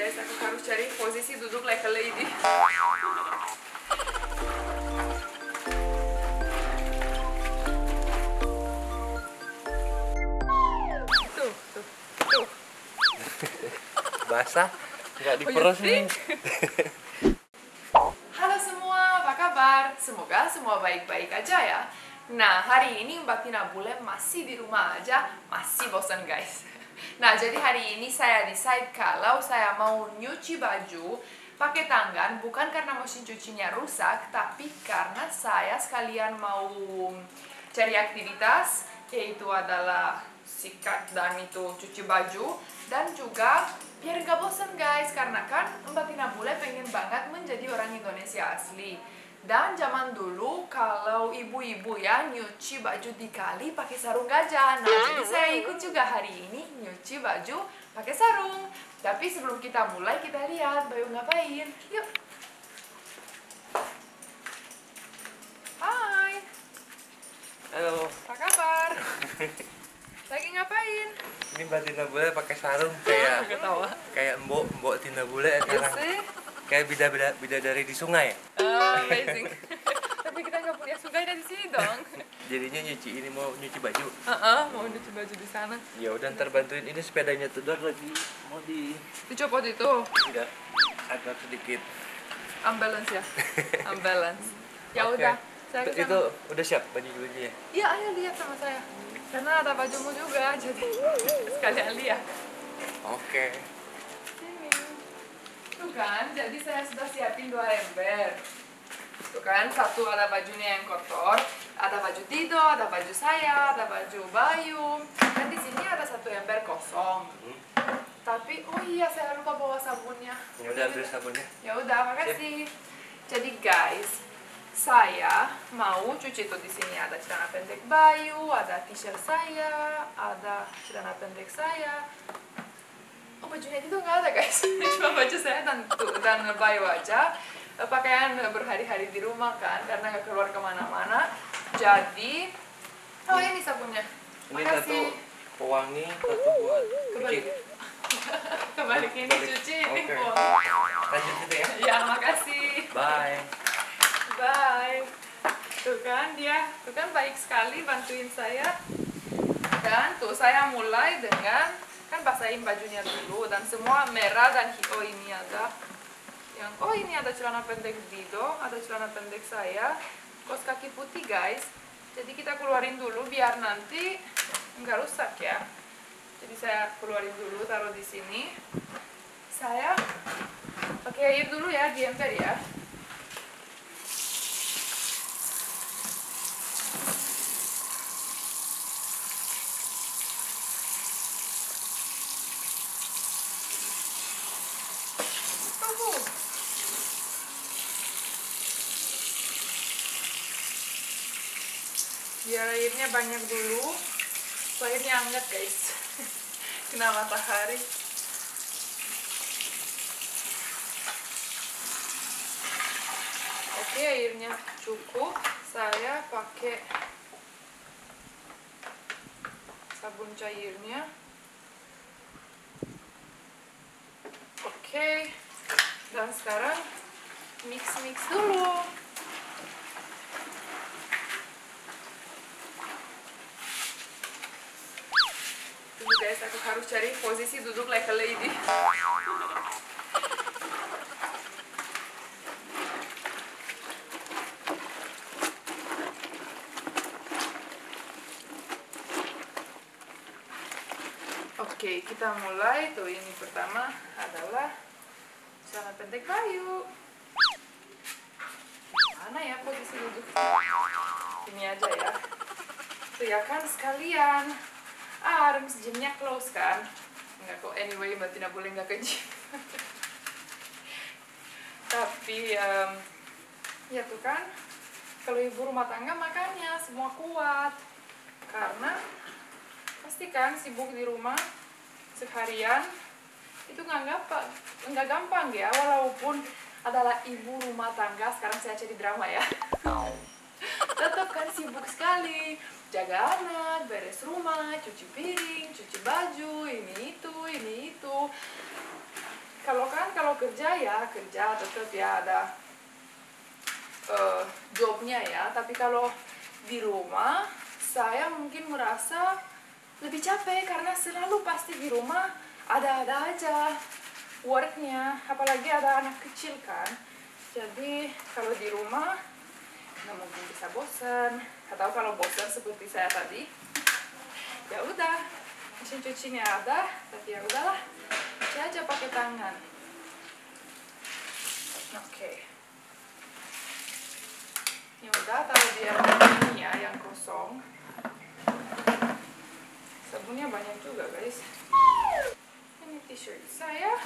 guys, aku harus cari posisi duduk like a lady. Tuh. Basah, nggak diperes nih. Halo semua, apa kabar? Semoga semua baik-baik aja ya. Nah, hari ini Mbak Tina Bule masih di rumah aja, masih bosan guys. Nah, jadi hari ini saya decide kalau saya mau nyuci baju pakai tangan, bukan karena mesin cucinya rusak, tapi karena saya sekalian mau cari aktivitas, yaitu adalah sikat dan itu cuci baju, dan juga biar gak bosan guys, karena kan Mbak Tina Bule pengen banget menjadi orang Indonesia asli. Dan zaman dulu kalau ibu-ibu ya nyuci baju di kali pakai sarung gajah. Nah, jadi saya ikut juga hari ini nyuci baju pakai sarung. Tapi sebelum kita mulai, kita lihat Bayu ngapain. Yuk. Hai. Halo. Apa kabar? Lagi ngapain? Ini Mbak Tina Bule pakai sarung kayak mbok Tina Bule sekarang. Kayak bidadari di sungai. Amazing. Tapi kita nggak punya sungai dari sini dong. Jadinya mau nyuci baju. Mau nyuci baju di sana. Ya udah, ntar bantuin, ini sepedanya Tudor lagi mau Dicopot itu. enggak, agak sedikit Ambulance ya. Ambulance. Ya Oke. udah, saya kesana. Itu udah siap baju-bajunya? Iya, ayo lihat sama saya. Karena ada bajumu juga, jadi sekalian lihat. Oke. Sini. Tuh kan, jadi saya sudah siapin 2 ember. Tuh kan, satu ada bajunya yang kotor, ada baju Dido, ada baju saya, ada baju Bayu. Dan di sini ada 1 ember kosong. Tapi, oh iya, saya lupa bawa sabunnya. Ya udah, ambil sabunnya. Ya udah, makasih. Jadi guys, saya mau cuci tuh di sini ada celana pendek Bayu, ada t-shirt saya, ada celana pendek saya. Oh, bajunya itu nggak ada guys, cuma baju saya dan Bayu aja. Pakaian berhari-hari di rumah kan, karena nggak keluar kemana-mana. Jadi, oh ini sabunnya. Ini Makasih. satu pewangi, satu buat Kebalik. cuci. Kebalik ini cuci, ini Oke. buang. Lanjut gitu ya. Ya, makasih. Bye. Bye. Tuh kan dia, tuh kan baik sekali bantuin saya. Dan tuh saya mulai dengan kan basahin bajunya dulu, dan semua merah dan hijau ini ada. Yang ini ada celana pendek Dido, ada celana pendek saya, kaos kaki putih guys. Jadi kita keluarin dulu biar nanti nggak rusak ya. Jadi saya keluarin dulu, taruh di sini. Saya pakai air dulu ya di ember ya. Biar airnya banyak dulu, airnya hangat guys. Kena matahari. Oke, airnya cukup. Saya pakai sabun cairnya. Oke, dan sekarang mix dulu. Tunggu guys, aku harus cari posisi duduk like a lady. Oke, kita mulai. Tuh, ini pertama adalah celana pendek Bayu. Mana ya posisi duduk? Ini aja ya. Tuh ya kan sekalian. Rooms gymnya close kan? Enggak kok, anyway Mbak Tina boleh nggak ke gym. Tapi ya tuh kan, kalau ibu rumah tangga makannya semua kuat. Karena pasti kan sibuk di rumah seharian, itu nggak gampang ya, walaupun adalah ibu rumah tangga. Sekarang saya jadi drama ya. Tetap kan sibuk sekali, jaga anak, beres rumah, cuci piring, cuci baju, ini itu. kalau kerja ya kerja tetap ya ada jobnya ya, tapi kalau di rumah saya mungkin merasa lebih capek karena selalu pasti di rumah ada aja worknya, apalagi ada anak kecil kan. Jadi kalau di rumah nggak mungkin bisa bosan, atau kalau bosan seperti saya tadi ya udah mesin cucinya ada, tapi ya udahlah cuci aja pakai tangan. Oke. Ya udah, taruh di ini ya yang kosong. Sabunnya banyak juga guys. Ini t-shirt saya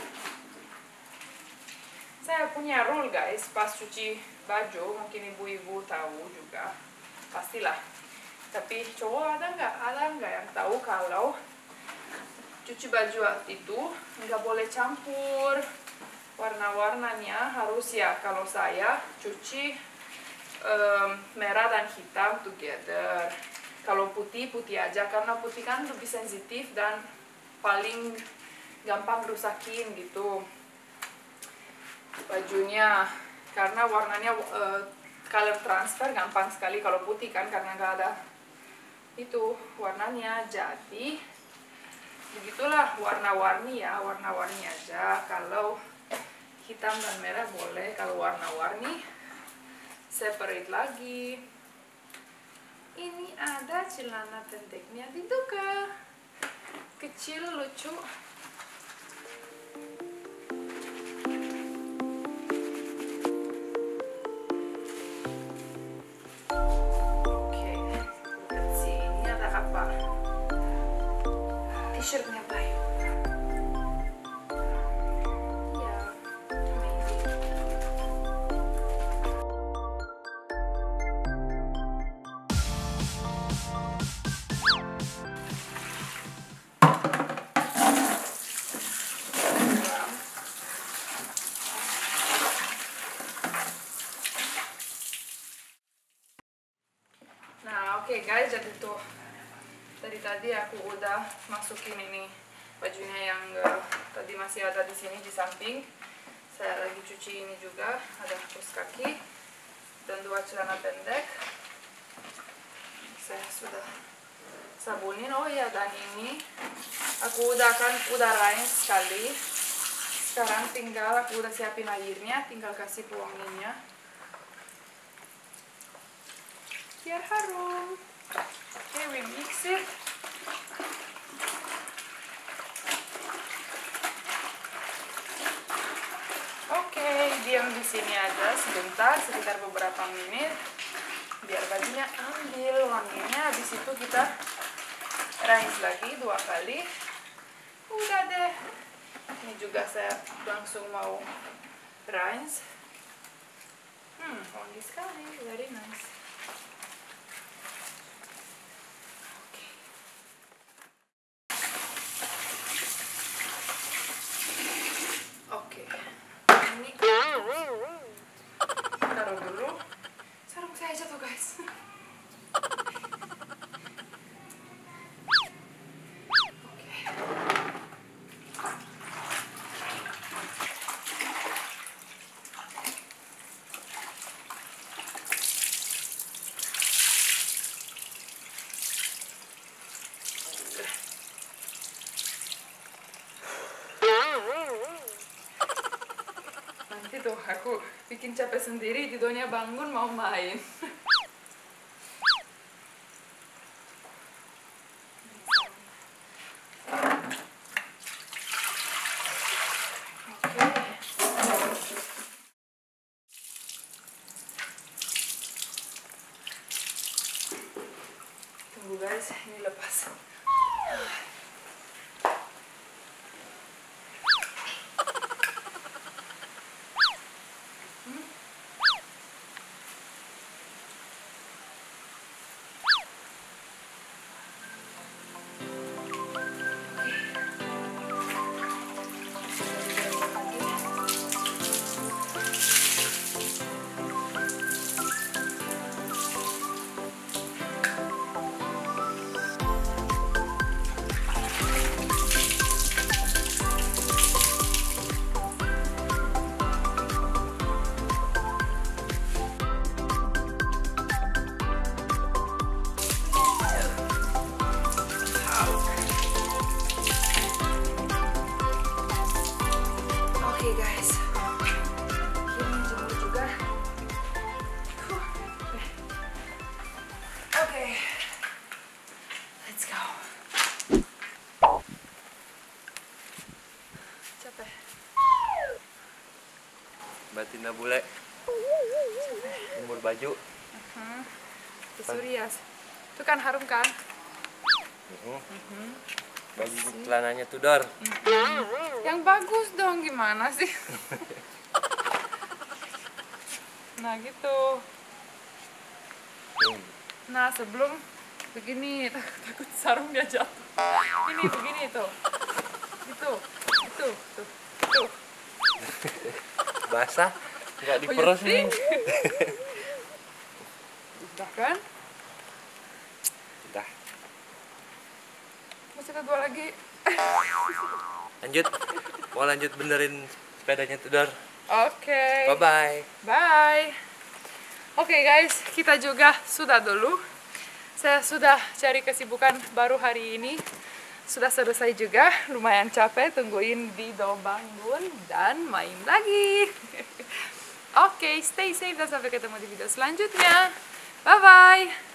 punya rule guys, pas cuci baju, mungkin ibu-ibu tahu juga pastilah, tapi cowok ada nggak yang tahu kalau cuci baju itu nggak boleh campur warna-warnanya, harus ya kalau saya cuci merah dan hitam together. Kalau putih aja, karena putih kan lebih sensitif dan paling gampang rusakin gitu bajunya, karena warnanya color transfer gampang sekali kalau putih kan, karena nggak ada itu warnanya. Jadi begitulah, warna-warni ya, warna-warni aja. Kalau hitam dan merah boleh, kalau warna-warni separate lagi. Ini ada celana pendeknya dibuka, kecil lucu. Oke, let's see, ini ada apa? T-shirtnya Bayu. Ya, amazing. Nah, oke guys, jadi tuh dari tadi aku udah masukin ini bajunya yang tadi masih ada di sini di samping. Saya lagi cuci ini juga, ada kaos kaki dan 2 celana pendek. Saya sudah sabunin. Oh ya, dan ini aku udah rinse sekali. Sekarang tinggal aku udah siapin airnya, tinggal kasih pewanginya biar harum. Oke, we mix it. Oke, diam di sini aja sebentar, sekitar beberapa menit biar bajunya ambil wanginya. Habis itu kita rinse lagi 2 kali. Udah deh. Ini juga saya langsung mau rinse. Wangi sekali, very nice. Taruh dulu. Sarung saya jatuh guys. Nanti tuh aku bikin capek sendiri, Didonya bangun mau main. Tunggu guys, ini lepas. Tina bule. Jemur baju. Itu Surya. Itu kan harum kan? Baju celananya Tudor. Yang bagus dong, gimana sih? Nah gitu. Nah sebelum begini, takut sarungnya jatuh. Ini begini tuh. Itu. Tuh. Basah, nggak diperes nih. Udah kan? Udah. Masih ada 2 lagi. Lanjut. Mau lanjut benerin sepedanya Tudor. Oke. Bye-bye. Bye. Oke guys, kita juga sudah dulu. Saya sudah cari kesibukan baru hari ini. Sudah selesai juga, lumayan capek, tungguin Dido bangun dan main lagi. Oke, stay safe dan sampai ketemu di video selanjutnya. Bye-bye.